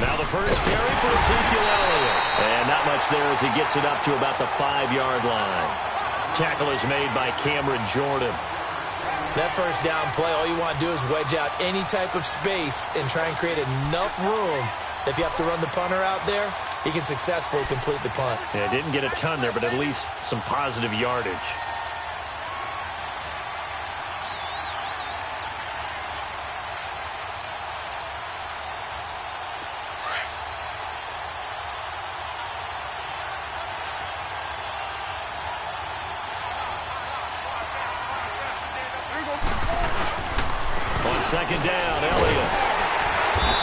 Now the first carry for Ezekiel Elliott. And not much there as he gets it up to about the 5-yard line. Tackle is made by Cameron Jordan. That first down play, all you want to do is wedge out any type of space and try and create enough room. If you have to run the punter out there, he can successfully complete the punt. Yeah, didn't get a ton there, but at least some positive yardage. Second down, Elliott.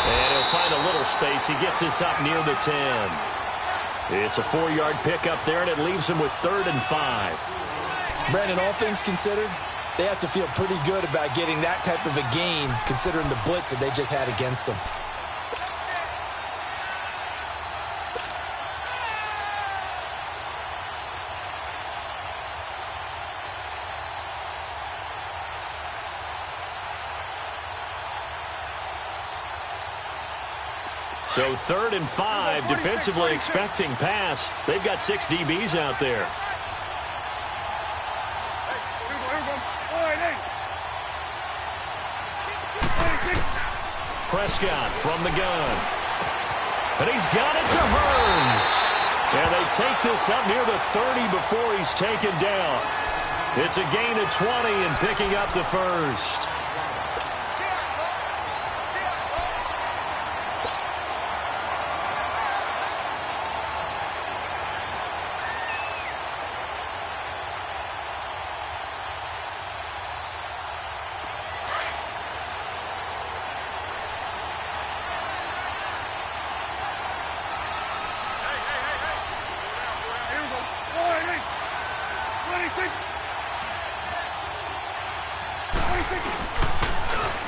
And he'll find a little space. He gets this up near the 10. It's a 4-yard pickup there, and it leaves him with 3rd and 5. Brandon, all things considered, they have to feel pretty good about getting that type of a gain, considering the blitz that they just had against them. So 3rd and 5, defensively expecting pass. They've got 6 DBs out there. Prescott from the gun. And he's got it to Hearns. And they take this up near the 30 before he's taken down. It's a gain of 20 and picking up the first.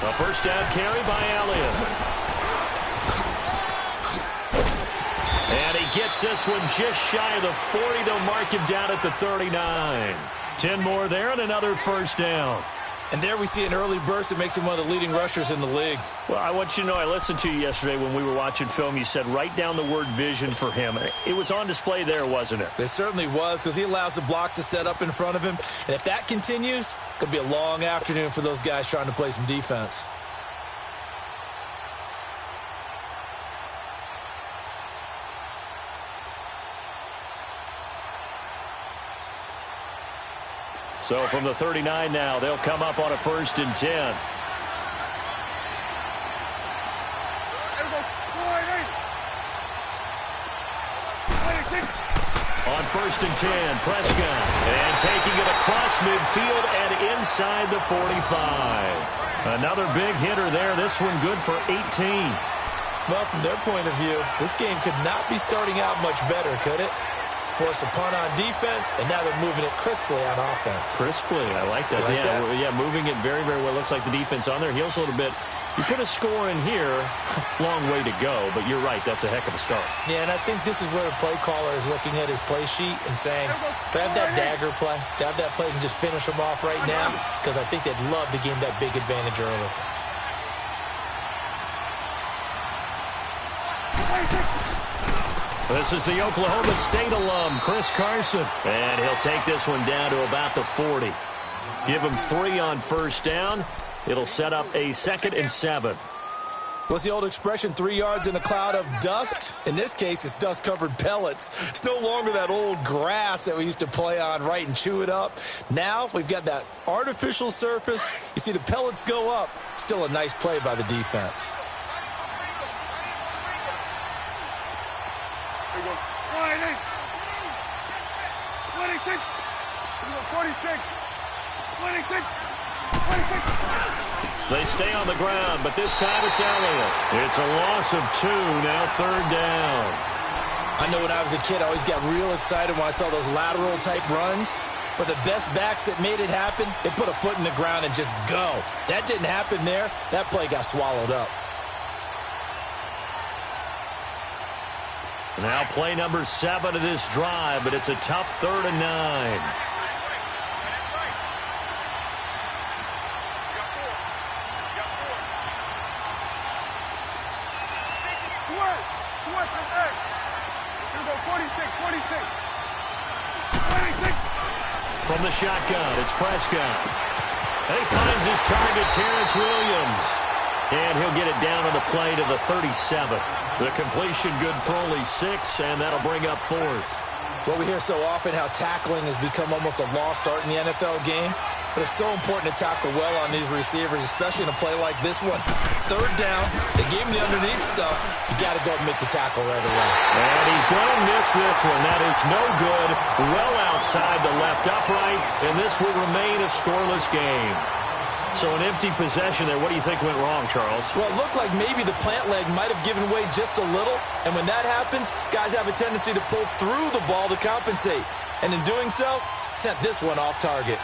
A first down carry by Elliott. And he gets this one just shy of the 40. They'll mark him down at the 39. 10 more there and another first down. And there we see an early burst that makes him one of the leading rushers in the league. Well, I want you to know, I listened to you yesterday when we were watching film. You said write down the word vision for him. It was on display there, wasn't it? It certainly was, because he allows the blocks to set up in front of him. And if that continues, it could be a long afternoon for those guys trying to play some defense. So from the 39 now, they'll come up on a 1st and 10. On 1st and 10, Prescott. And taking it across midfield and inside the 45. Another big hitter there. This one good for 18. Well, from their point of view, this game could not be starting out much better, could it? Force a punt on defense, and now they're moving it crisply on offense. Crisply, I like that. Yeah, moving it very, very well. Looks like the defense on there heals a little bit. You put a score in here, long way to go, but you're right, that's a heck of a start. Yeah, and I think this is where the play caller is looking at his play sheet and saying, to have that dagger play, to have that play and just finish them off right now, because I think they'd love to gain that big advantage early. This is the Oklahoma State alum, Chris Carson. And he'll take this one down to about the 40. Give him 3 on first down. It'll set up a 2nd and 7. What's the old expression, 3 yards in a cloud of dust? In this case, it's dust-covered pellets. It's no longer that old grass that we used to play on, right, and chew it up. Now we've got that artificial surface. You see the pellets go up. Still a nice play by the defense. 26. They stay on the ground, but this time it's Elliott. It's a loss of 2, now 3rd down. I know when I was a kid, I always got real excited when I saw those lateral-type runs. But the best backs that made it happen, they put a foot in the ground and just go. That didn't happen there. That play got swallowed up. Now play number 7 of this drive, but it's a tough 3rd and 9. From the shotgun, it's Prescott. And he finds his target, Terrence Williams. And he'll get it down on the play to the 37. The completion good for only 6, and that'll bring up 4th. Well, we hear so often how tackling has become almost a lost art in the NFL game. But it's so important to tackle well on these receivers, especially in a play like this one. 3rd down, they gave him the underneath stuff. You got to go and make the tackle right away. And he's going to miss this one. That is no good. Well outside the left upright, and this will remain a scoreless game. So an empty possession there. What do you think went wrong, Charles? Well, it looked like maybe the plant leg might have given way just a little. And when that happens, guys have a tendency to pull through the ball to compensate. And in doing so, sent this one off target.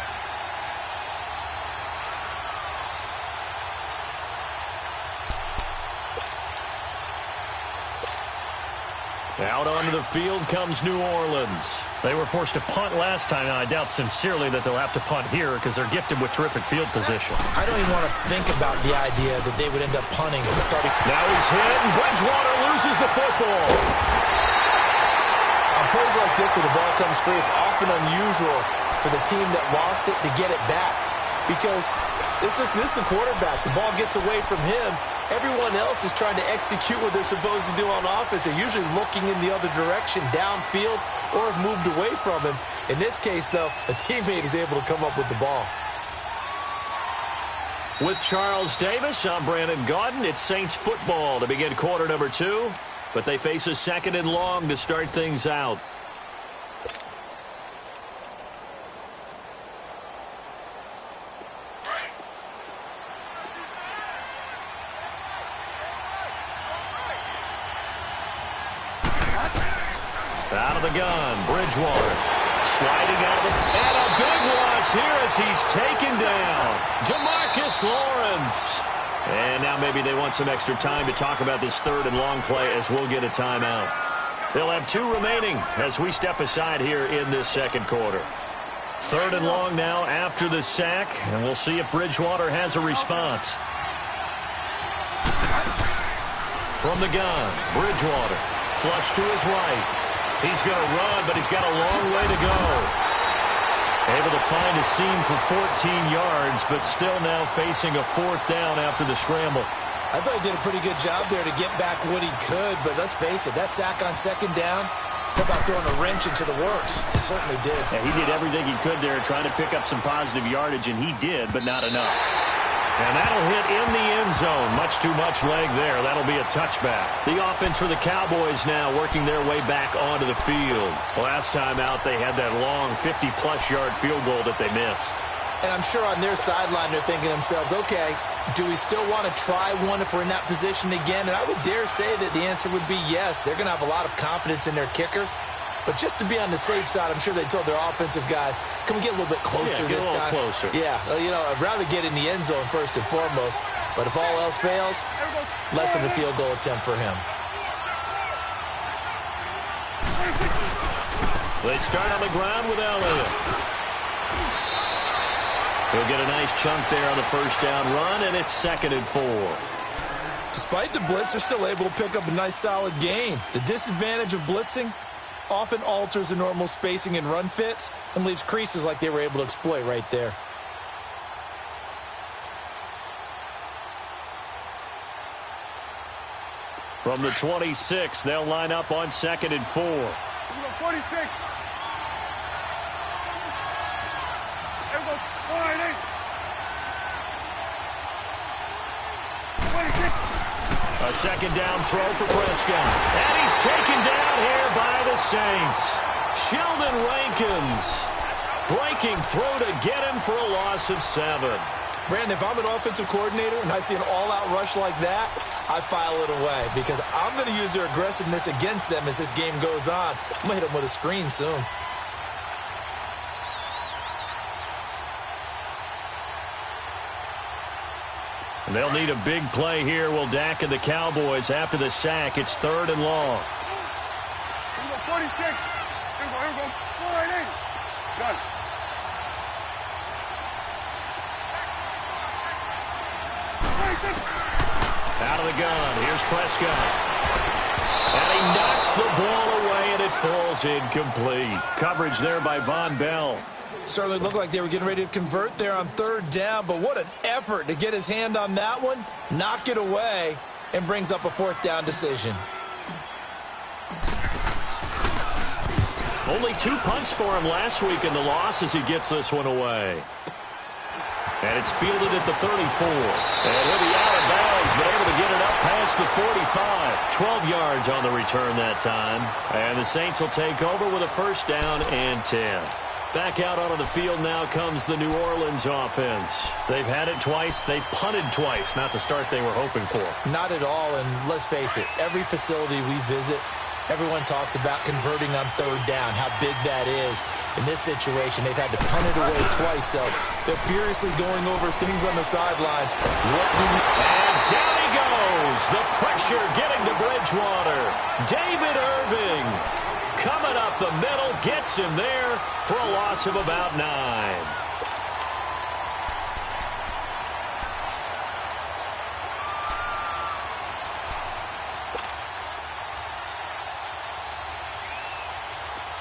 Out onto the field comes New Orleans. They were forced to punt last time, and I doubt sincerely that they'll have to punt here because they're gifted with terrific field position. I don't even want to think about the idea that they would end up punting and starting. Now he's hit, and Bridgewater loses the football. On plays like this where the ball comes free, it's often unusual for the team that lost it to get it back because this is the quarterback. The ball gets away from him. Everyone else is trying to execute what they're supposed to do on offense. They're usually looking in the other direction, downfield, or have moved away from him. In this case, though, a teammate is able to come up with the ball. With Charles Davis, I'm Brandon Gaudin. It's Saints football to begin quarter number 2, but they face a 2nd and long to start things out. Out of the gun, Bridgewater. Sliding out of the... And a big loss here as he's taken down. Demarcus Lawrence. And now maybe they want some extra time to talk about this 3rd and long play as we'll get a timeout. They'll have 2 remaining as we step aside here in this 2nd quarter. 3rd and long now after the sack, and we'll see if Bridgewater has a response. From the gun, Bridgewater. Flush to his right. He's going to run, but he's got a long way to go. Able to find a seam for 14 yards, but still now facing a 4th down after the scramble. I thought he did a pretty good job there to get back what he could, but let's face it, that sack on 2nd down, how about throwing a wrench into the works? It certainly did. Yeah, he did everything he could there trying to pick up some positive yardage, and he did, but not enough. And that'll hit in the end zone. Much too much leg there. That'll be a touchback. The offense for the Cowboys now working their way back onto the field. Last time out, they had that long 50-plus yard field goal that they missed. And I'm sure on their sideline they're thinking to themselves, okay, do we still want to try one if we're in that position again? And I would dare say that the answer would be yes. They're going to have a lot of confidence in their kicker. But just to be on the safe side, I'm sure they told their offensive guys, can we get a little bit closer this time? Closer. Yeah, I'd rather get in the end zone first and foremost. But if all else fails, less of a field goal attempt for him. They start on the ground with Elliott. He'll get a nice chunk there on the 1st down run, and it's 2nd and 4. Despite the blitz, they're still able to pick up a nice, solid gain. The disadvantage of blitzing often alters the normal spacing and run fits and leaves creases like they were able to exploit right there. From the 26, they'll line up on 2nd and 4. 46. A 2nd down throw for Prescott. And he's taken down here by the Saints. Sheldon Rankins breaking through to get him for a loss of 7. Brandon, if I'm an offensive coordinator and I see an all-out rush like that, I file it away because I'm going to use their aggressiveness against them as this game goes on. I'm going to hit them with a screen soon. And they'll need a big play here. Will Dak and the Cowboys after the sack. It's 3rd and long. Here we go, 46. Here we go. 4-8. Got it. Out of the gun. Here's Prescott. falls incomplete. Coverage there by Von Bell. Certainly looked like they were getting ready to convert there on third down, but what an effort to get his hand on that one, knock it away, and brings up a fourth down decision. Only 2 punts for him last week in the loss as he gets this one away. And it's fielded at the 34. And he'll be out of bounds, but able to get it up past the 45. 12 yards on the return that time. And the Saints will take over with a first down and 10. Back out onto the field now comes the New Orleans offense. They've had it twice. They've punted twice. Not the start they were hoping for. Not at all, and let's face it, every facility we visit, everyone talks about converting on third down, how big that is. In this situation, they've had to punt it away twice, so they're furiously going over things on the sidelines. And down he goes. The pressure getting to Bridgewater. David Irving coming up the middle, gets him there for a loss of about 9.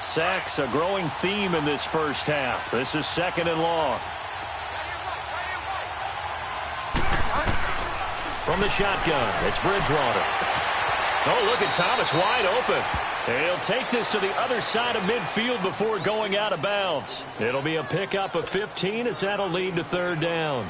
Sacks, a growing theme in this first half. This is 2nd and long. From the shotgun, it's Bridgewater. Oh, look at Thomas wide open. He'll take this to the other side of midfield before going out of bounds. It'll be a pickup of 15 as that'll lead to third down.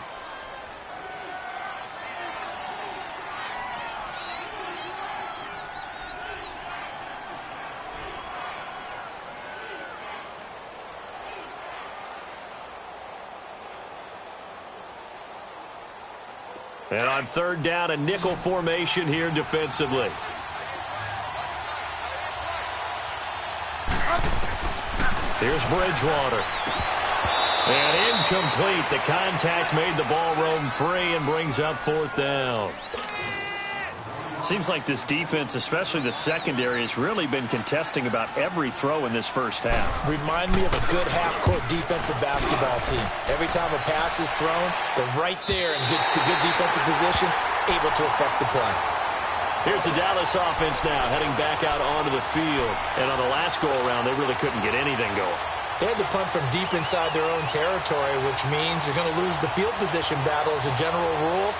And on third down, a nickel formation here defensively. Here's Bridgewater. And incomplete. The contact made the ball roam free and brings up fourth down. Seems like this defense, especially the secondary, has really been contesting about every throw in this first half. Remind me of a good half-court defensive basketball team. Every time a pass is thrown, they're right there in good defensive position, able to affect the play. Here's the Dallas offense now, heading back out onto the field. And on the last go-around, they really couldn't get anything going. They had to punt from deep inside their own territory, which means you're going to lose the field position battle as a general rule.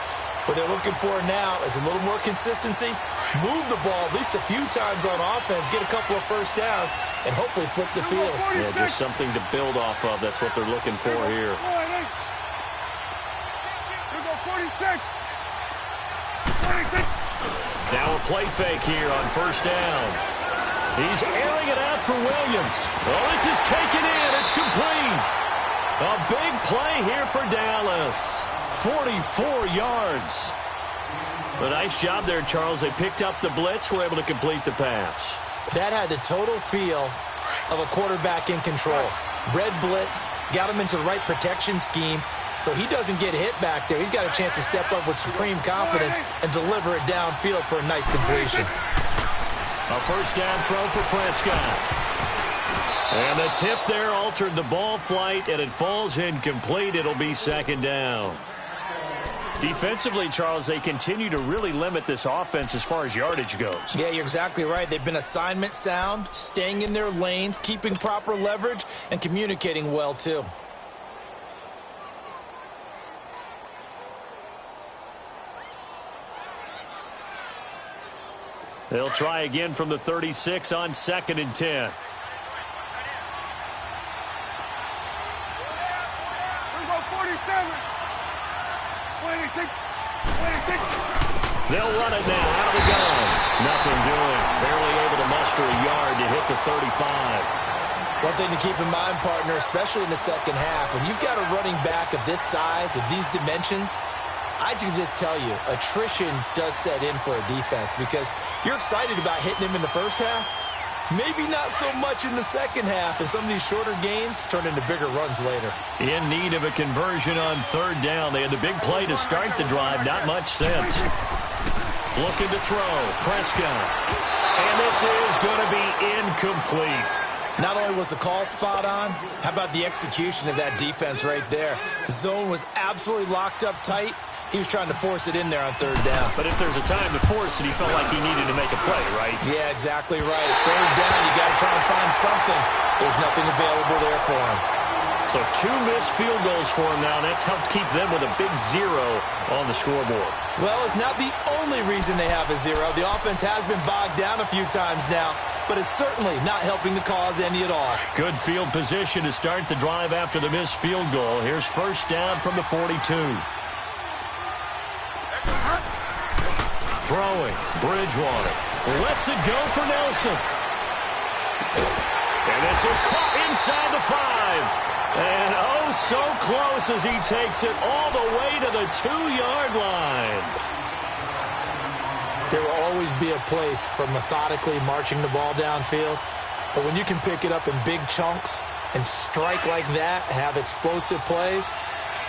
What they're looking for now is a little more consistency, move the ball at least a few times on offense, get a couple of first downs, and hopefully flip the field. Yeah, just something to build off of. That's what they're looking for here. Here go 46. 46. Now a play fake here on first down. He's airing it out for Williams. Oh, this is taken in. It's complete. A big play here for Dallas. 44 yards. A nice job there, Charles. They picked up the blitz, were able to complete the pass. That had the total feel of a quarterback in control. Red blitz, got him into the right protection scheme, so he doesn't get hit back there. He's got a chance to step up with supreme confidence and deliver it downfield for a nice completion. A first down throw for Prescott. And the tip there altered the ball flight, and it falls incomplete. It'll be second down. Defensively, Charles, they continue to really limit this offense as far as yardage goes. Yeah, you're exactly right. They've been assignment sound, staying in their lanes, keeping proper leverage, and communicating well, too. They'll try again from the 36 on 2nd and 10. They'll run it now out of the gun. Nothing doing. Barely able to muster a yard to hit the 35. One thing to keep in mind, partner, especially in the second half, when you've got a running back of this size, of these dimensions, I can just tell you, attrition does set in for a defense because you're excited about hitting him in the first half. Maybe not so much in the second half, and some of these shorter gains turn into bigger runs later. In need of a conversion on third down. They had the big play to start the drive. Not much sense. Looking to throw. Prescott. And this is going to be incomplete. Not only was the call spot on, how about the execution of that defense right there? The zone was absolutely locked up tight, He was trying to force it in there on third down. But if there's a time to force it, he felt like he needed to make a play, right? Yeah, exactly right. Third down, you got to try and find something. There's nothing available there for him. So 2 missed field goals for him now, and that's helped keep them with a big 0 on the scoreboard. Well, it's not the only reason they have a 0. The offense has been bogged down a few times now, but it's certainly not helping the cause any at all. Good field position to start the drive after the missed field goal. Here's first down from the 42. Throwing, Bridgewater lets it go for Nelson. And this is caught inside the 5. And oh, so close as he takes it all the way to the 2-yard line. There will always be a place for methodically marching the ball downfield. But when you can pick it up in big chunks and strike like that, have explosive plays,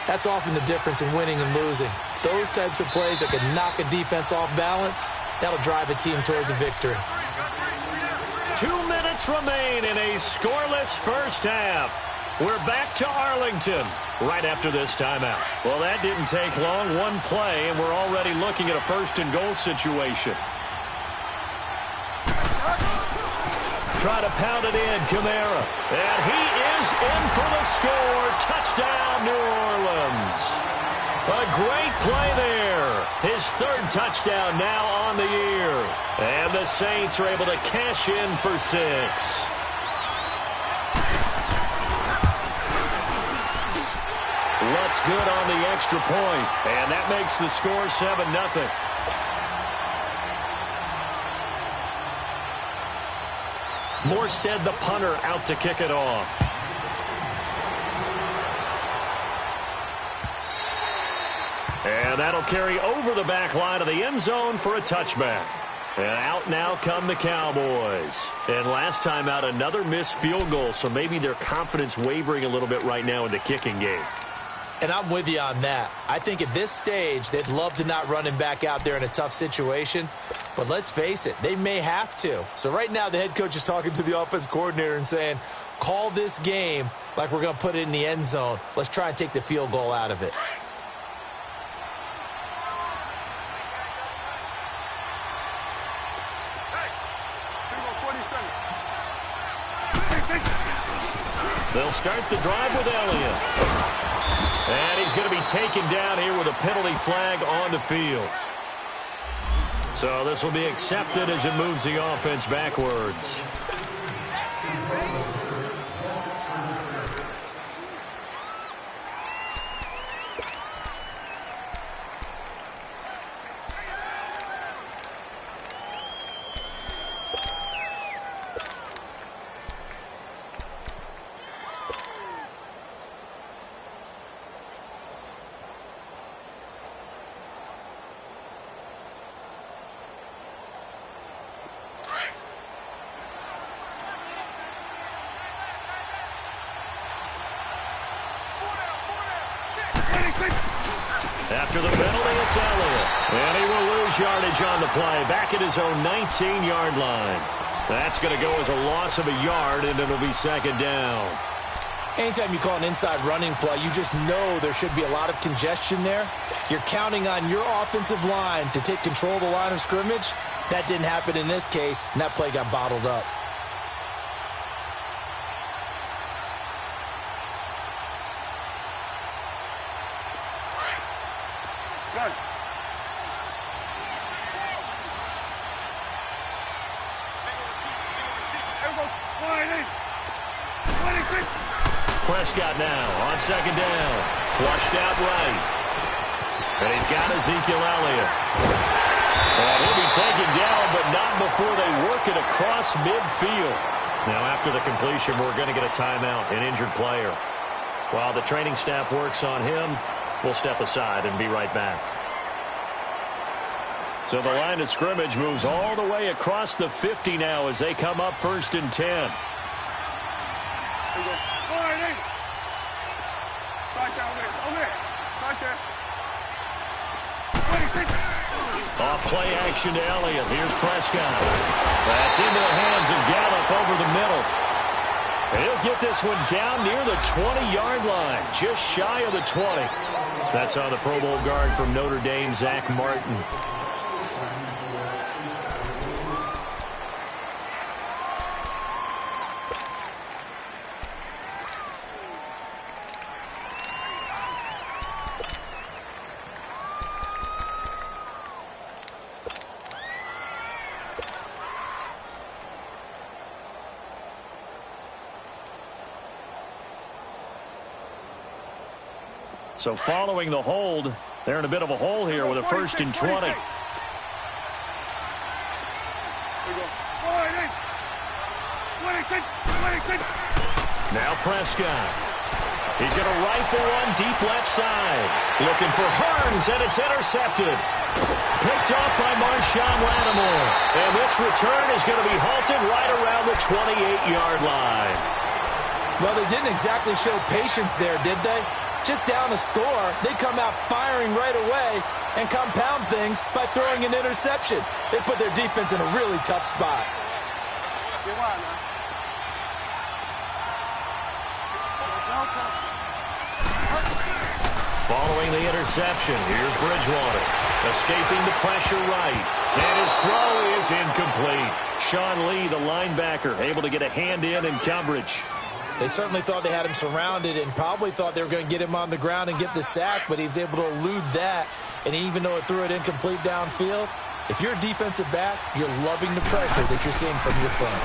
that's often the difference in winning and losing. Those types of plays that can knock a defense off balance, that'll drive a team towards a victory. 2 minutes remain in a scoreless first half. We're back to Arlington right after this timeout. Well, that didn't take long. One play, and we're already looking at a first-and-goal situation. Try to pound it in, Kamara. And he is in for the score. Touchdown, New Orleans. A great play there. His 3rd touchdown now on the year. And the Saints are able to cash in for 6. Looks good on the extra point, and that makes the score 7-0. Morstead, the punter, out to kick it off. And that'll carry over the back line of the end zone for a touchback. And out now come the Cowboys. And last time out, another missed field goal, so maybe their confidence wavering a little bit right now in the kicking game. And I'm with you on that. I think at this stage, they'd love to not run him back out there in a tough situation. But let's face it, they may have to. So right now, the head coach is talking to the offense coordinator and saying, call this game like we're going to put it in the end zone. Let's try and take the field goal out of it. They'll start the drive with Elliott. And he's going to be taken down here with a penalty flag on the field. So this will be accepted as it moves the offense backwards. After the penalty, it's Elliott. And he will lose yardage on the play. Back at his own 19-yard line. That's going to go as a loss of a yard, and it'll be second down. Anytime you call an inside running play, you just know there should be a lot of congestion there. You're counting on your offensive line to take control of the line of scrimmage. That didn't happen in this case, and that play got bottled up. Gun. Prescott now on second down. Flushed out right. And he's got Ezekiel Elliott. And he'll be taken down, but not before they work it across midfield. Now, after the completion, we're going to get a timeout, an injured player. While the training staff works on him, we'll step aside and be right back. So the line of scrimmage moves all the way across the 50 now as they come up 1st and 10. Off play action to Elliott. Here's Prescott. That's into the hands of Gallup over the middle. And he'll get this one down near the 20-yard line, just shy of the 20. That's on the Pro Bowl guard from Notre Dame, Zach Martin. So following the hold, they're in a bit of a hole here with a 1st and 20. Now Prescott. He's going to rifle one deep left side. Looking for Hearns, and it's intercepted. Picked off by Marshawn Lattimore. And this return is going to be halted right around the 28-yard line. Well, they didn't exactly show patience there, did they? Just down a score, they come out firing right away and compound things by throwing an interception. They put their defense in a really tough spot. Following the interception, here's Bridgewater. Escaping the pressure right. And his throw is incomplete. Sean Lee, the linebacker, able to get a hand in coverage. They certainly thought they had him surrounded and probably thought they were going to get him on the ground and get the sack, but he was able to elude that. And even though it threw it incomplete downfield, if you're a defensive back, you're loving the pressure that you're seeing from your front.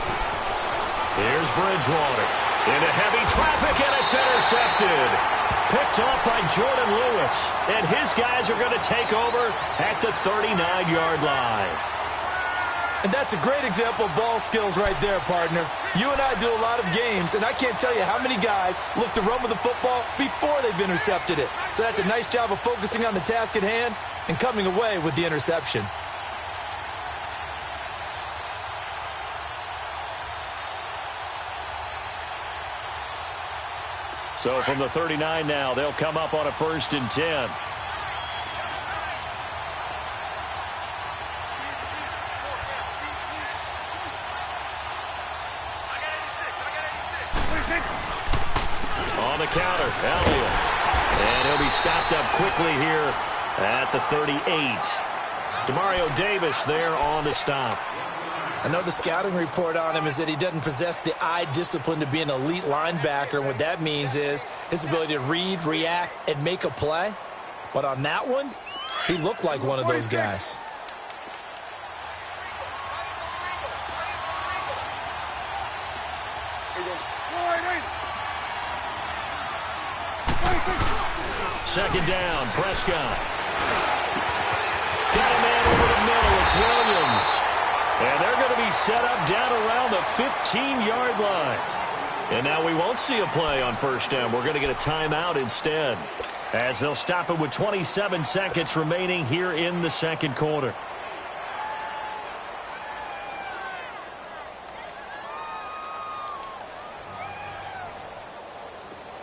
Here's Bridgewater. Into heavy traffic, and it's intercepted. Picked off by Jordan Lewis. And his guys are going to take over at the 39-yard line. And that's a great example of ball skills right there, partner. You and I do a lot of games, and I can't tell you how many guys look to run with the football before they've intercepted it. So that's a nice job of focusing on the task at hand and coming away with the interception. So from the 39 now, they'll come up on a 1st and 10. On the counter, Elliott. And he'll be stopped up quickly here at the 38. Demario Davis there on the stop. I know the scouting report on him is that he doesn't possess the eye discipline to be an elite linebacker. And what that means is his ability to read, react, and make a play. But on that one, he looked like one of those guys. Second down, Prescott. Got a man over the middle. It's Williams. And they're going to be set up down around the 15-yard line. And now we won't see a play on 1st down. We're going to get a timeout instead, as they'll stop it with 27 seconds remaining here in the 2nd quarter.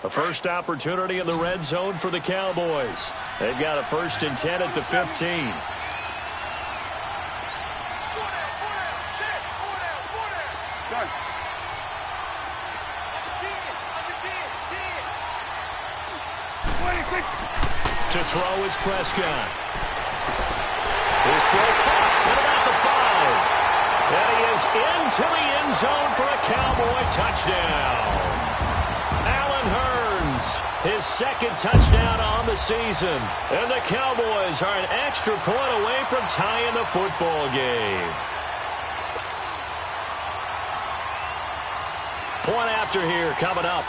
A first opportunity in the red zone for the Cowboys. They've got a 1st and 10 at the 15. To throw is Prescott. His throw caught at about the 5. And he is into the end zone for a Cowboy touchdown. Allen Hearns, his 2nd touchdown on the season. And the Cowboys are an extra point away from tying the football game. Point after here coming up.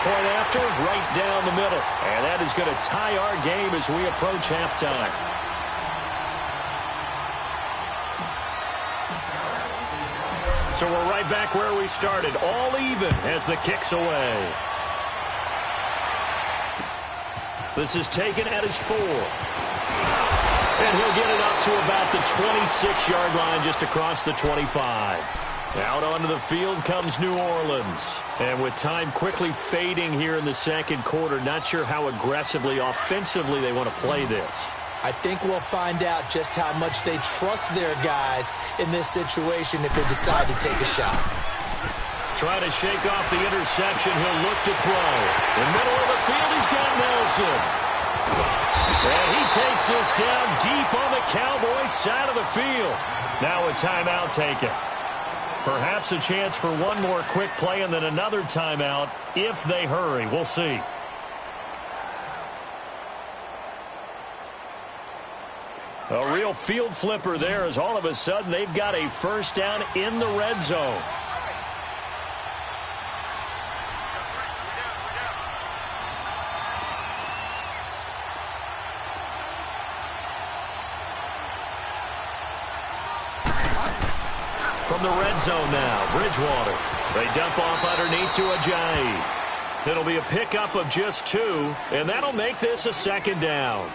Point after, right down the middle. And that is going to tie our game as we approach halftime. So we're right back where we started, all even as the kick's away. This is taken at his 4. And he'll get it up to about the 26-yard line, just across the 25. Out onto the field comes New Orleans. And with time quickly fading here in the 2nd quarter, not sure how aggressively, offensively they want to play this. I think we'll find out just how much they trust their guys in this situation if they decide to take a shot. Trying to shake off the interception. He'll look to throw. In the middle of the field, he's got Nelson. And he takes this down deep on the Cowboys side of the field. Now a timeout taken. Perhaps a chance for one more quick play and then another timeout if they hurry. We'll see. A real field flipper there as all of a sudden they've got a first down in the red zone. From the red zone now, Bridgewater. They dump off underneath to Ajayi. It'll be a pickup of just 2, and that'll make this a second down.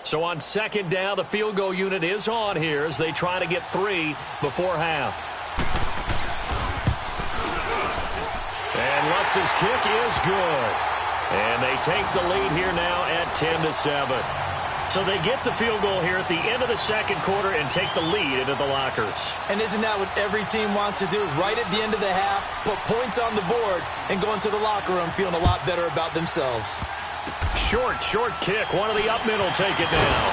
So on second down, the field goal unit is on here as they try to get 3 before half. And Lutz's kick is good. And they take the lead here now at 10-7. So they get the field goal here at the end of the second quarter and take the lead into the lockers. And isn't that what every team wants to do? Right at the end of the half, put points on the board and go into the locker room feeling a lot better about themselves. Short kick. One of the up middle take it down.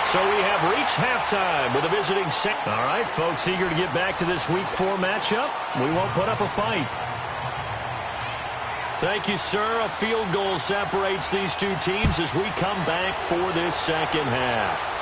So we have reached halftime with a visiting set. All right, folks, eager to get back to this Week 4 matchup. We won't put up a fight. Thank you, sir. A field goal separates these two teams as we come back for this second half.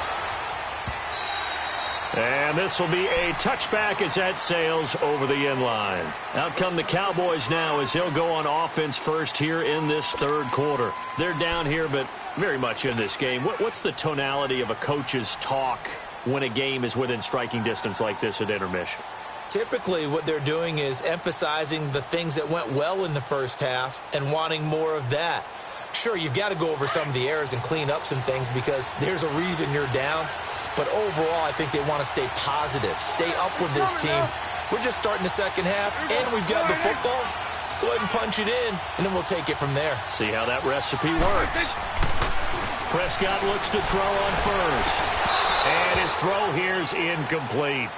And this will be a touchback as that sails over the end line. Out come the Cowboys now as they'll go on offense first here in this third quarter. They're down here, but very much in this game. What's the tonality of a coach's talk when a game is within striking distance like this at intermission? Typically, what they're doing is emphasizing the things that went well in the first half and wanting more of that. Sure, you've got to go over some of the errors and clean up some things because there's a reason you're down. But overall, I think they want to stay positive, stay up with this team. We're just starting the second half, and we've got the football. Let's go ahead and punch it in, and then we'll take it from there. See how that recipe works. Prescott looks to throw on first. And his throw here is incomplete.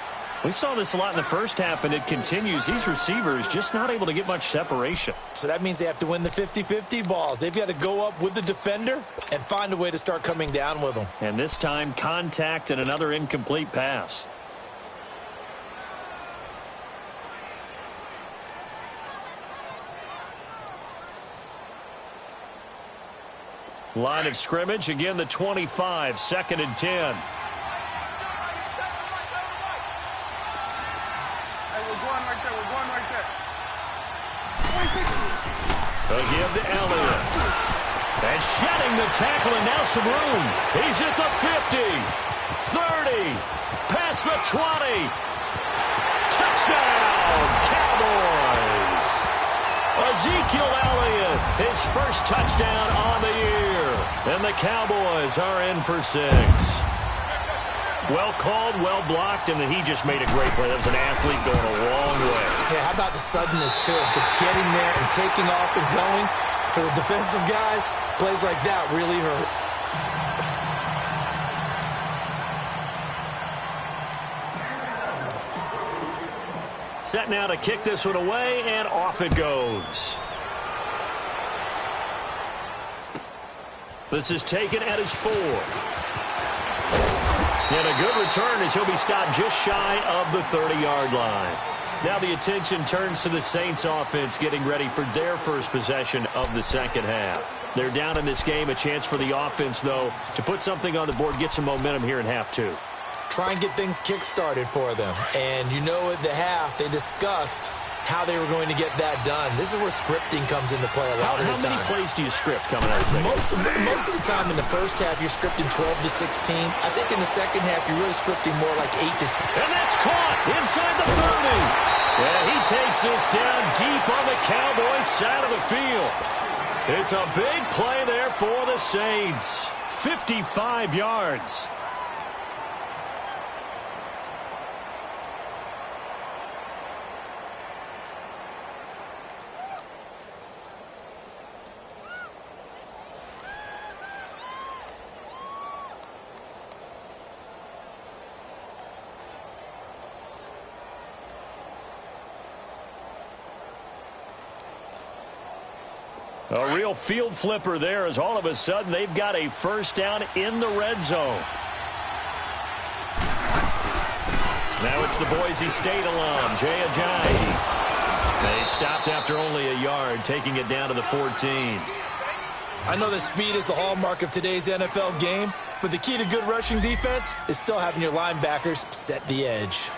We saw this a lot in the first half, and it continues. These receivers just not able to get much separation. So that means they have to win the 50-50 balls. They've got to go up with the defender and find a way to start coming down with them. And this time, contact and another incomplete pass. Line of scrimmage, again the 25, 2nd and 10. Again to Elliott. And shedding the tackle, and now some room. He's at the 50, 30, past the 20. Touchdown, Cowboys. Ezekiel Elliott, his first touchdown on the year. And the Cowboys are in for 6. Well called, well blocked, and then he just made a great play. That was an athlete going a long way. Yeah, how about the suddenness, too, of just getting there and taking off and going? For the defensive guys, plays like that really hurt. Set now to kick this one away, and off it goes. This is taken at his 4. And a good return as he'll be stopped just shy of the 30-yard line. Now the attention turns to the Saints offense getting ready for their first possession of the second half. They're down in this game. A chance for the offense, though, to put something on the board, get some momentum here in half 2. Try and get things kick-started for them. And you know at the half, they discussed how they were going to get that done. This is where scripting comes into play a lot of the time. How many plays do you script coming out of the second? Most of the time in the first half, you're scripting 12 to 16. I think in the second half, you're really scripting more like 8 to 10. And that's caught inside the 30. And he takes this down deep on the Cowboys side of the field. It's a big play there for the Saints. 55 yards. A real field flipper there as all of a sudden they've got a first down in the red zone. Now it's the Boise State alum, Jay Ajayi. They stopped after only a yard, taking it down to the 14. I know that speed is the hallmark of today's NFL game, but the key to good rushing defense is still having your linebackers set the edge.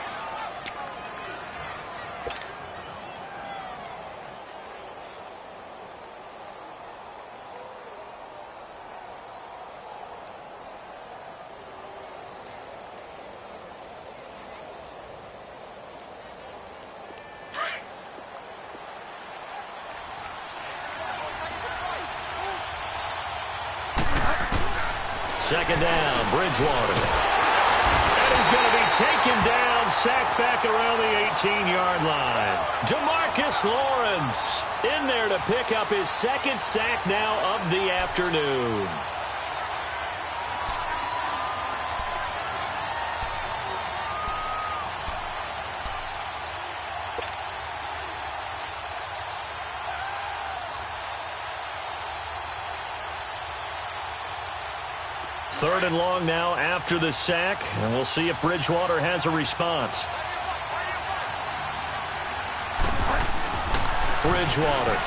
Second down, Bridgewater. And he's going to be taken down, sacked back around the 18-yard line. Demarcus Lawrence in there to pick up his second sack now of the afternoon. Third and long now after the sack, and we'll see if Bridgewater has a response. Bridgewater.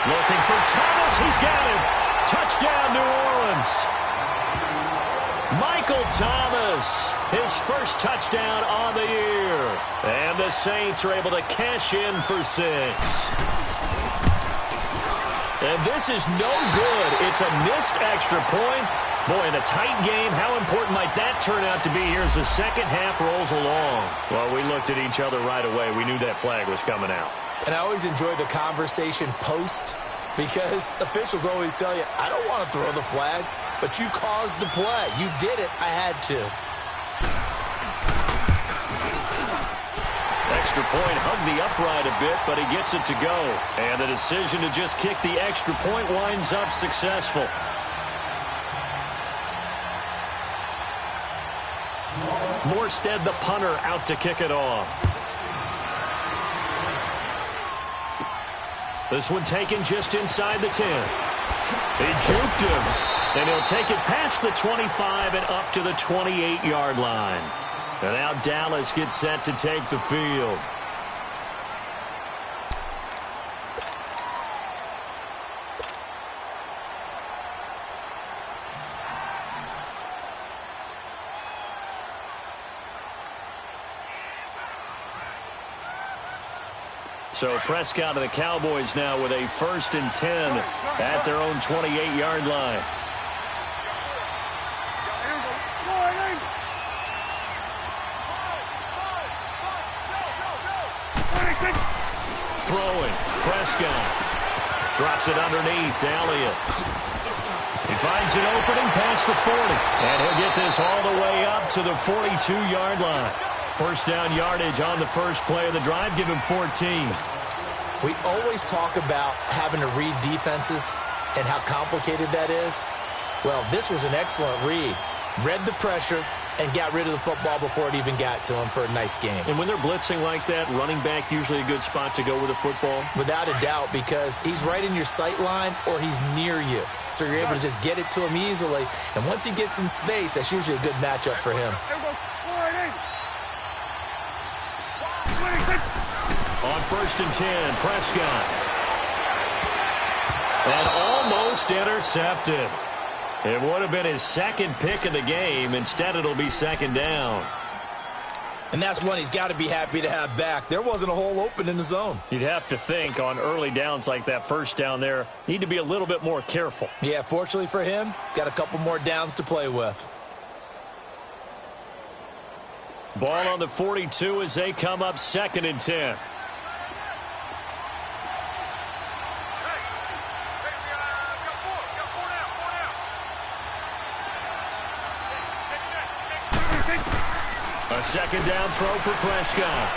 Looking for Thomas. He's got it. Touchdown, New Orleans. Michael Thomas, his first touchdown on the year. And the Saints are able to cash in for 6. And this is no good. It's a missed extra point. Boy, in a tight game, how important might that turn out to be here as the second half rolls along? Well, we looked at each other right away. We knew that flag was coming out. And I always enjoy the conversation post because officials always tell you, I don't want to throw the flag, but you caused the play. You did it. I had to. Extra point hugged the upright a bit, but he gets it to go. And the decision to just kick the extra point winds up successful. Morstead, the punter, out to kick it off. This one taken just inside the 10. He juked him, and he'll take it past the 25 and up to the 28-yard line. And now Dallas gets set to take the field. So Prescott and the Cowboys now with a 1st and 10 at their own 28-yard line. Throwing. Prescott drops it underneath to Elliott. He finds an opening past the 40. And he'll get this all the way up to the 42-yard line. First down yardage on the first play of the drive. Give him 14. We always talk about having to read defenses and how complicated that is. Well, this was an excellent read. Read the pressure and got rid of the football before it even got to him for a nice game. And when they're blitzing like that, running back usually a good spot to go with the football? Without a doubt, because he's right in your sight line or he's near you. So you're able to just get it to him easily. And once he gets in space, that's usually a good matchup for him. On 1st and 10, Prescott. And almost intercepted. It would have been his second pick of the game. Instead, it'll be second down. And that's one he's got to be happy to have back. There wasn't a hole open in the zone. You'd have to think on early downs like that first down there, need to be a little bit more careful. Yeah, fortunately for him, got a couple more downs to play with. Ball on the 42 as they come up 2nd and 10. A second down throw for Prescott.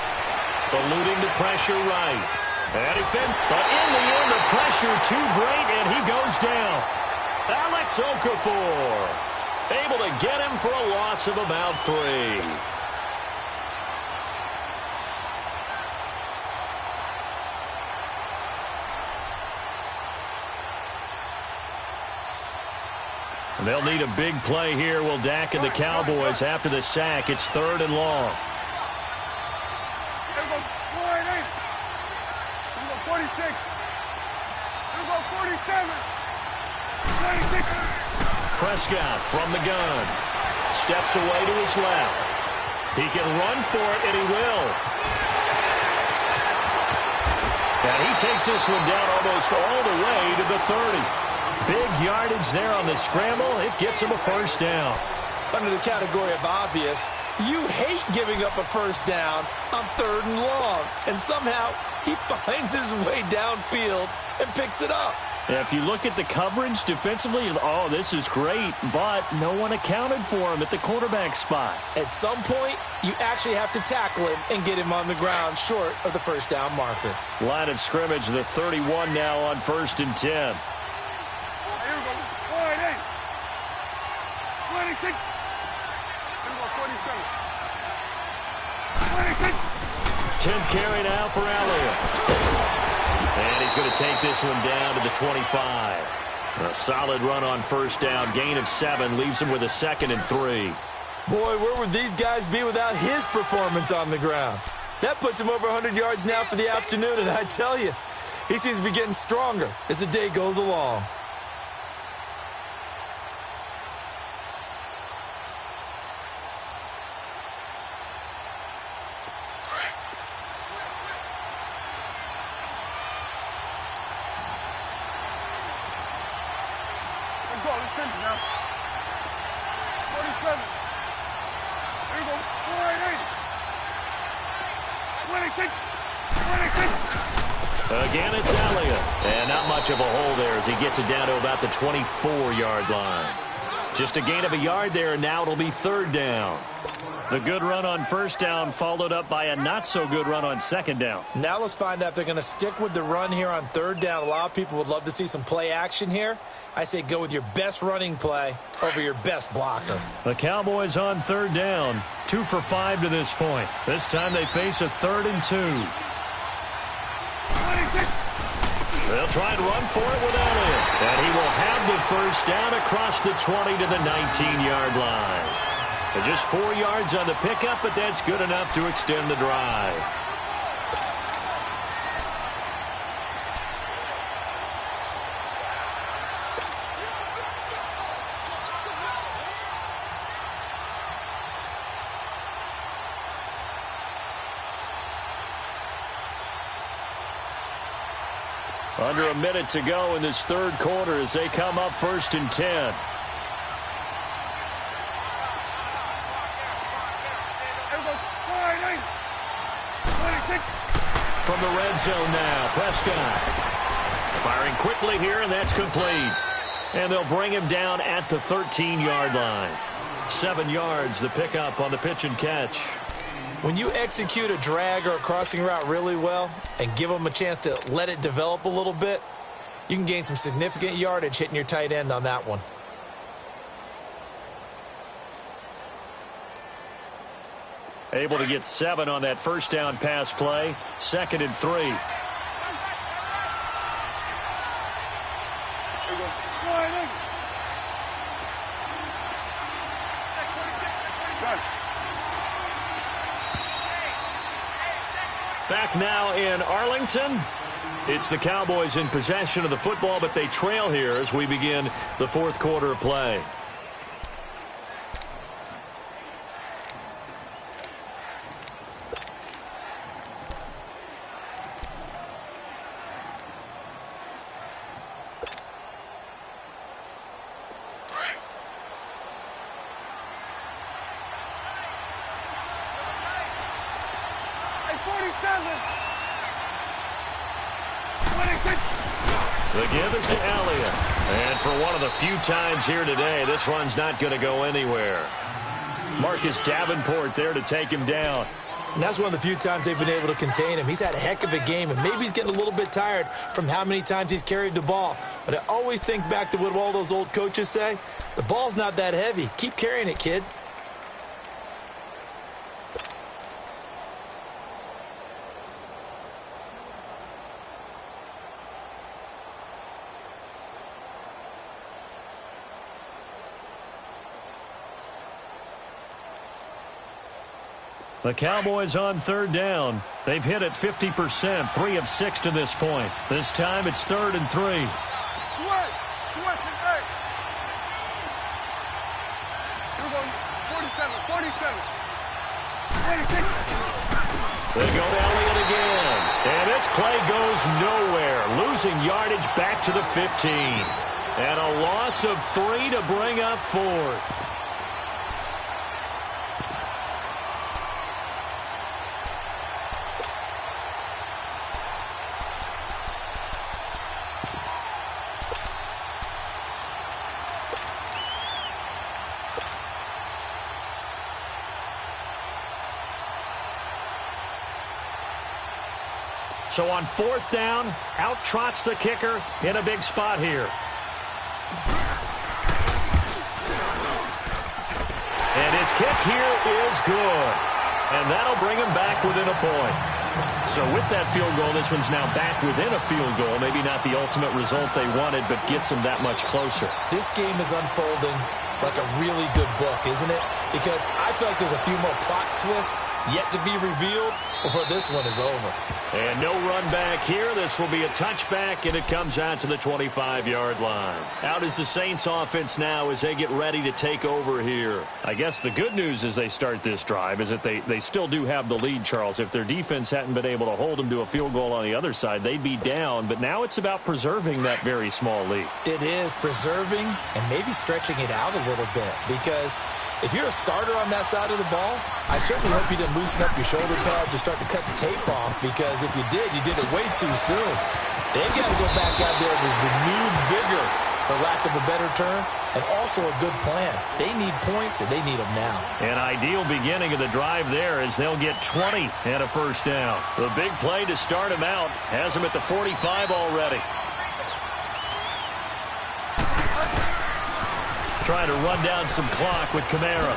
Eluding the pressure right. And he fit, but in the end, the pressure too great, and he goes down. Alex Okafor able to get him for a loss of about 3. They'll need a big play here. Will Dak and the Cowboys after the sack. It's 3rd and long. Here we go, 48. Here we go, 46. Here we go, 47. 26. Prescott from the gun. Steps away to his left. He can run for it, and he will. And he takes this one down almost all the way to the 30. Big yardage there on the scramble. It gets him a first down. Under the category of obvious, you hate giving up a first down on 3rd and long. And somehow he finds his way downfield and picks it up. Yeah, if you look at the coverage defensively, oh, this is great, but no one accounted for him at the quarterback spot. At some point, you actually have to tackle him and get him on the ground short of the first down marker. Line of scrimmage, the 31 now on 1st and 10. 26. Here we go, 47. 26. 10th carry now for Elliott. And he's going to take this one down to the 25. A solid run on first down. Gain of 7 leaves him with a 2nd and 3. Boy, where would these guys be without his performance on the ground? That puts him over 100 yards now for the afternoon, and I tell you, he seems to be getting stronger as the day goes along. Now. 47. Here we go. 48. 26. 26. Again, it's Elliott. And not much of a hole there as he gets it down to about the 24-yard line. Just a gain of a yard there, and now it'll be 3rd down. The good run on first down followed up by a not-so-good run on 2nd down. Now let's find out if they're going to stick with the run here on 3rd down. A lot of people would love to see some play action here. I say go with your best running play over your best blocker. The Cowboys on 3rd down. 2 for 5 to this point. This time they face a 3rd and 2. 26. They'll try and run for it with Elliott. And he will have the first down across the 20 to the 19-yard line. Just 4 yards on the pickup, but that's good enough to extend the drive. Under a minute to go in this 3rd quarter as they come up 1st and 10. From the red zone now, Prescott firing quickly here, and that's complete. And they'll bring him down at the 13-yard line. 7 yards, the pickup on the pitch and catch. When you execute a drag or a crossing route really well and give them a chance to let it develop a little bit, you can gain some significant yardage hitting your tight end on that one. Able to get 7 on that first down pass play. 2nd and 3. Back now in Arlington. It's the Cowboys in possession of the football, but they trail here as we begin the 4th quarter of play. The give is to Elliott. And for one of the few times here today, this run's not going to go anywhere. Marcus Davenport there to take him down. And that's one of the few times they've been able to contain him. He's had a heck of a game, and maybe he's getting a little bit tired from how many times he's carried the ball. But I always think back to what all those old coaches say. The ball's not that heavy. Keep carrying it, kid. The Cowboys on third down. They've hit it 50%, 3 of 6 to this point. This time it's 3rd and 3. Switch and 8. Here we go. 47, 47. 46. They go to Elliott again. And this play goes nowhere. Losing yardage back to the 15. And a loss of 3 to bring up 4th. So on 4th down, out trots the kicker in a big spot here. And his kick here is good. And that'll bring him back within a point. So with that field goal, this one's now back within a field goal. Maybe not the ultimate result they wanted, but gets them that much closer. This game is unfolding like a really good book, isn't it? Because I feel like there's a few more plot twists yet to be revealed before this one is over. And no run back here. This will be a touchback, and it comes out to the 25-yard line. Out is the Saints offense now as they get ready to take over here. I guess the good news as they start this drive is that they still do have the lead, Charles. If their defense hadn't been able to hold them to a field goal on the other side, they'd be down. But now it's about preserving that very small lead. It is preserving and maybe stretching it out a little bit, because if you're a starter on that side of the ball, I certainly hope you didn't loosen up your shoulder pads or start to cut the tape off, because if you did it way too soon. They've got to go back out there with renewed vigor, for lack of a better term, and also a good plan. They need points, and they need them now. An ideal beginning of the drive there as they'll get 20 and a first down. The big play to start him out has him at the 45 already. Trying to run down some clock with Kamara.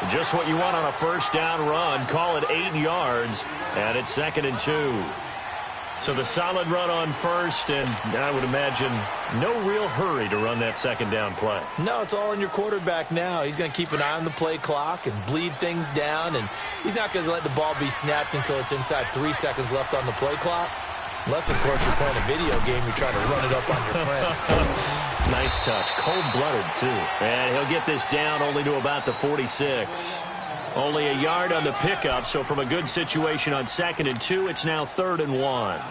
Just what you want on a first down run. Call it 8 yards, and it's 2nd and 2. So the solid run on first, and I would imagine no real hurry to run that second down play. No, it's all in your quarterback now. He's going to keep an eye on the play clock and bleed things down, and he's not going to let the ball be snapped until it's inside 3 seconds left on the play clock. Unless, of course, you're playing a video game, you're trying to run it up on your friend. Nice touch. Cold-blooded, too. And he'll get this down only to about the 46. Only a yard on the pickup, so from a good situation on 2nd and 2, it's now 3rd and 1.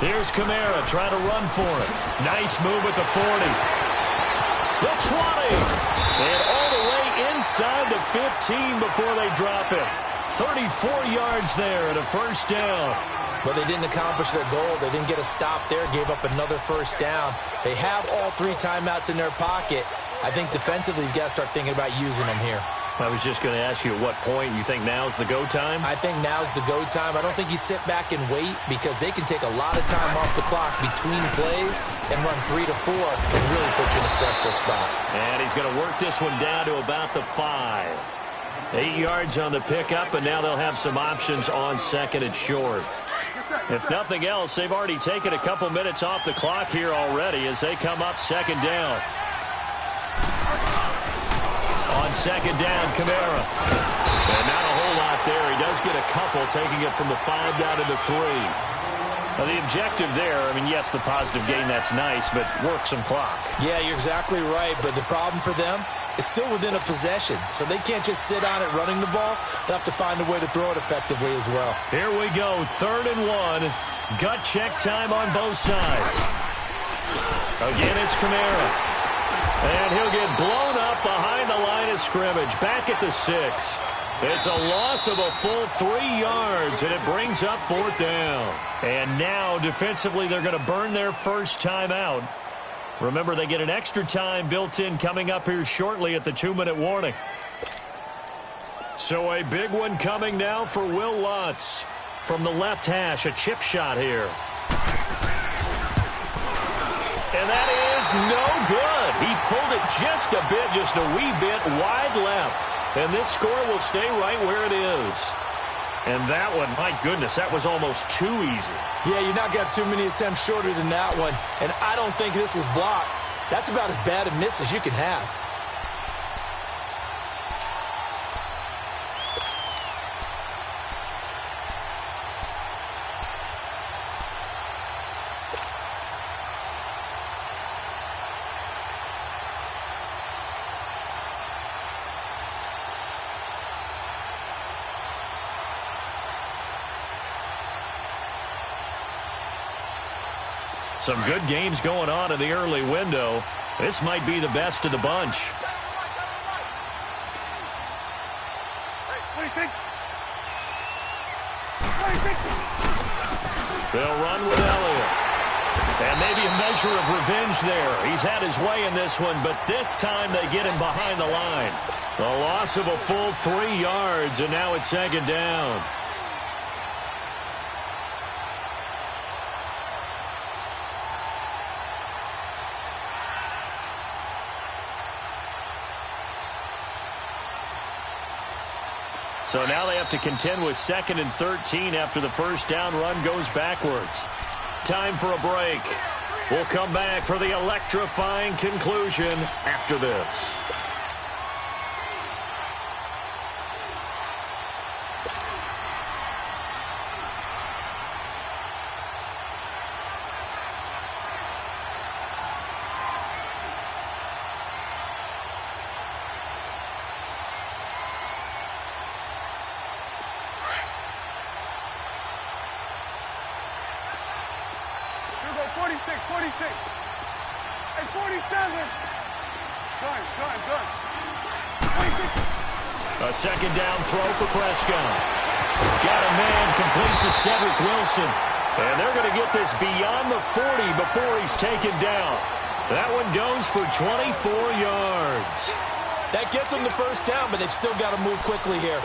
Here's Kamara trying to run for it. Nice move at the 40. The 20. And all the way inside the 15 before they drop it. 34 yards there and a first down. But they didn't accomplish their goal. They didn't get a stop there, gave up another first down. They have all 3 timeouts in their pocket. I think defensively you've got to start thinking about using them here. I was just going to ask you at what point you think now's the go time? I think now's the go time. I don't think you sit back and wait, because they can take a lot of time off the clock between plays and run 3 to 4 and really put you in a stressful spot. And he's going to work this one down to about the 5. 8 yards on the pickup, and now they'll have some options on 2nd and short. If nothing else, they've already taken a couple minutes off the clock here already as they come up 2nd down. On 2nd down, Kamara. And not a whole lot there. He does get a couple, taking it from the 5 down to the 3. Now, the objective there, I mean, yes, the positive gain, that's nice, but work some clock. Yeah, you're exactly right, but the problem for them is still within a possession, so they can't just sit on it running the ball. They'll have to find a way to throw it effectively as well. Here we go, 3rd and 1. Gut check time on both sides. Again, it's Kamara. And he'll get blown up behind the line of scrimmage, back at the 6. It's a loss of a full 3 yards, and it brings up 4th down. And now, defensively, they're going to burn their first timeout. Remember, they get an extra time built in coming up here shortly at the 2-minute warning. So a big one coming now for Will Lutz. From the left hash, a chip shot here. And that is no good. He pulled it just a bit, just a wee bit wide left. And this score will stay right where it is. And that one, my goodness, that was almost too easy. Yeah, you're not got too many attempts shorter than that one. And I don't think this was blocked. That's about as bad a miss as you can have. Some good games going on in the early window. This might be the best of the bunch. They'll run with Elliott. And maybe a measure of revenge there. He's had his way in this one, but this time they get him behind the line. A loss of a full 3 yards, and now it's 2nd down. So now they have to contend with 2nd and 13 after the first down run goes backwards. Time for a break. We'll come back for the electrifying conclusion after this. A 2nd down throw for Prescott. Got a man complete to Cedric Wilson. And they're going to get this beyond the 40 before he's taken down. That one goes for 24 yards. That gets them the first down, but they've still got to move quickly here.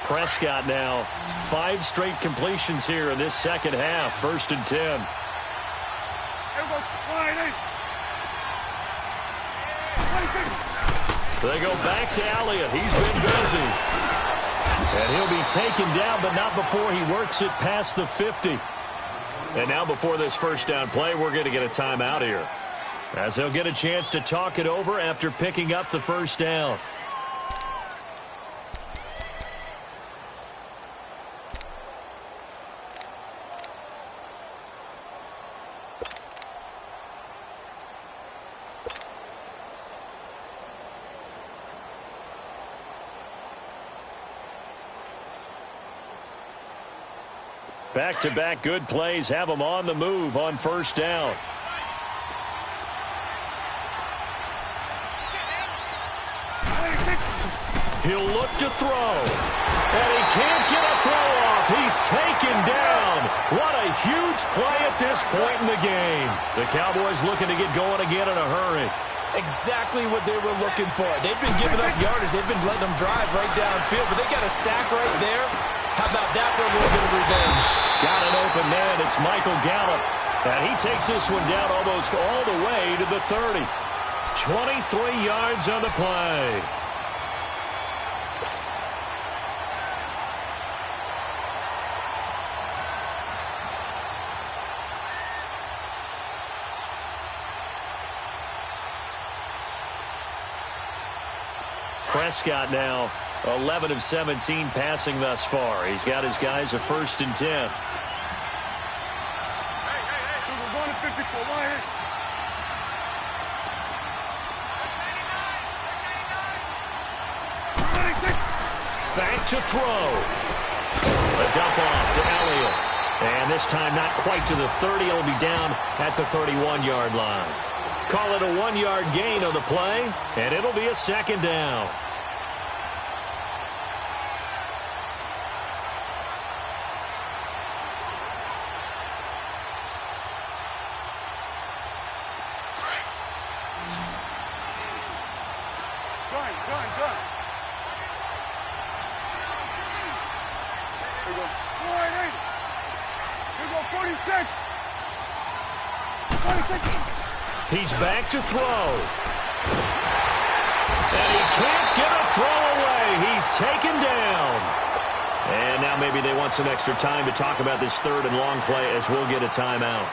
Prescott now, 5 straight completions here in this second half. 1st and 10. They go back to Elliott. He's been busy. And he'll be taken down, but not before he works it past the 50. And now before this first down play, we're going to get a timeout here, as he'll get a chance to talk it over after picking up the first down. Back-to-back good plays have them on the move on first down. He'll look to throw. And he can't get a throw off. He's taken down. What a huge play at this point in the game. The Cowboys looking to get going again in a hurry. Exactly what they were looking for. They've been giving up yardage. They've been letting them drive right downfield, but they got a sack right there. How about that for a little bit of revenge? Got an open man. It's Michael Gallup. And he takes this one down almost all the way to the 30. 23 yards on the play. Prescott now 11 of 17 passing thus far. He's got his guys a 1st and 10. We're going to 54. Right here. Back to throw. A dump off to Elliott. And this time not quite to the 30. It'll be down at the 31-yard line. Call it a 1-yard gain on the play, and it'll be a second down. Done. Here we go. 488. Here we go, 46. 46. He's back to throw. And he can't get a throw away. He's taken down. And now maybe they want some extra time to talk about this third and long play as we'll get a timeout.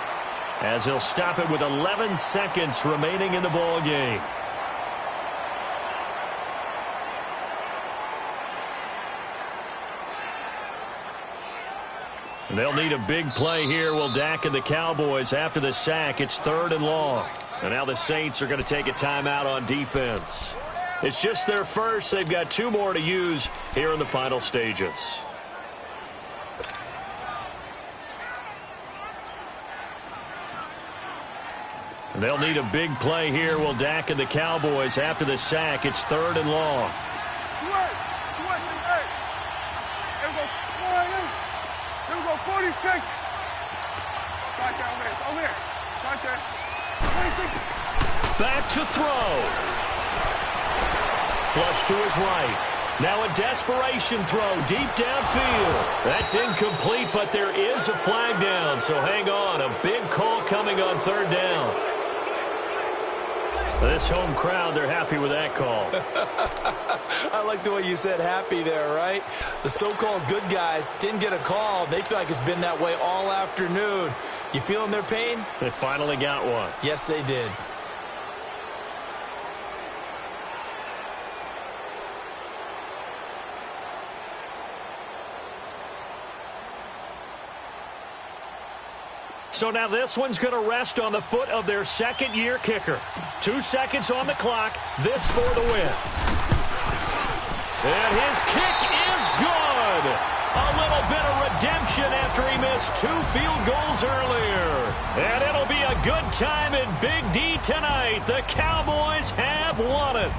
As he'll stop it with 11 seconds remaining in the ball game. They'll need a big play here. Will Dak and the Cowboys after the sack. It's third and long. And now the Saints are going to take a timeout on defense. It's just their first. They've got 2 more to use here in the final stages. They'll need a big play here. Will Dak and the Cowboys after the sack. It's third and long. Sweat. Hey. Here we go. 488. Here we go, 46. Right there, over there. Right there. 26. Back to throw. Flush to his right. Now a desperation throw deep downfield. That's incomplete, but there is a flag down, so hang on. A big call coming on third down. This home crowd, they're happy with that call. I like the way you said happy there, right? The so-called good guys didn't get a call. They feel like it's been that way all afternoon. You feeling their pain? They finally got one. Yes, they did. So now this one's going to rest on the foot of their second-year kicker. 2 seconds on the clock. This for the win. And his kick is good. A little bit of redemption after he missed 2 field goals earlier. And it'll be a good time in Big D tonight. The Cowboys have won it.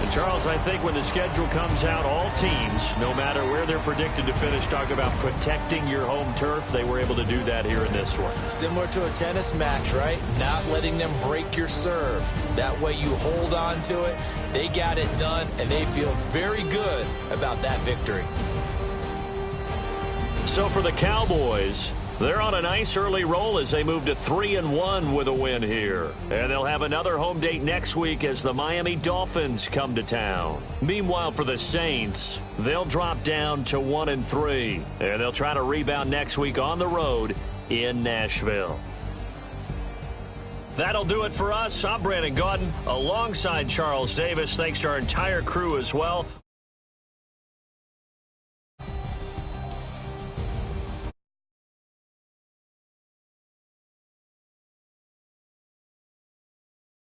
And Charles, I think when the schedule comes out, all teams, no matter where they're predicted to finish, talk about protecting your home turf. They were able to do that here in this one. Similar to a tennis match, right? Not letting them break your serve. That way you hold on to it. They got it done, and they feel very good about that victory. So for the Cowboys, they're on a nice early roll as they move to 3-1 with a win here. And they'll have another home date next week as the Miami Dolphins come to town. Meanwhile, for the Saints, they'll drop down to 1-3. And they'll try to rebound next week on the road in Nashville. That'll do it for us. I'm Brandon Gaudin alongside Charles Davis. Thanks to our entire crew as well.